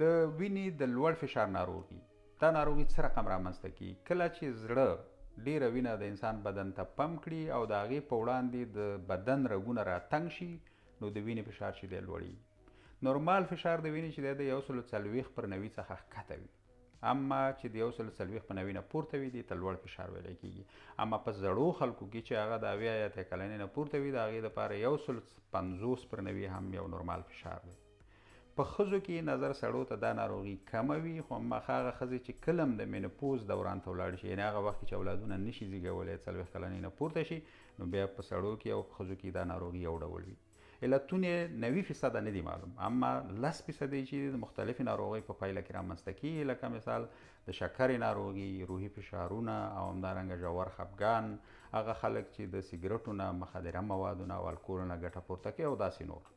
د وینې د لوړ فشار ناروغي، دا ناروغي څه رقم رامنځته کیږي؟ کله چې زړه ډیره وینه د انسان بدن ته پمپ کړي او د هغې په وړاندې د بدن رګونه راتنګ شي، نو د وینې فشار چې دی لوړېږي. نورمال فشار د وینې چې دی د 140 پر 90 څخه ښکته وي، اما چې د 140 په 90 نه پورته وي دې ته لوړ فشار ویلی کېږي. اما په زړو خلکو کې چې هغه د 70 یا 80 کلنۍ نه پورته وي، د هغې دپاره 150 پر 90 هم یو نورمال فشار دی. په ښځو کې نظر سړو ته دا ناروغي کمه وي، خو مخه هغه ښځې چې کله هم د مینوپوز دوران ته ولاړ شي، یعنې هغه وخت چې اولادونه نشي زیږولی 40 کلنۍ نه پورته شي، نو بیا په سړو کې او ښځو کې دا ناروغي یو ډول وي. علتونه یې 90% نه دي معلوم، اما 10% چې د مختلفې ناروغۍ په پایله کې رامنځته کېږي، لکه مثال د شکرې ناروغي، روحي فشارونه او همدارنګه ژور خفګان، هغه خلک چې د سګرټو نه، مخدره موادو نه او الکول نه ګټه پورته کوي او داسې نور.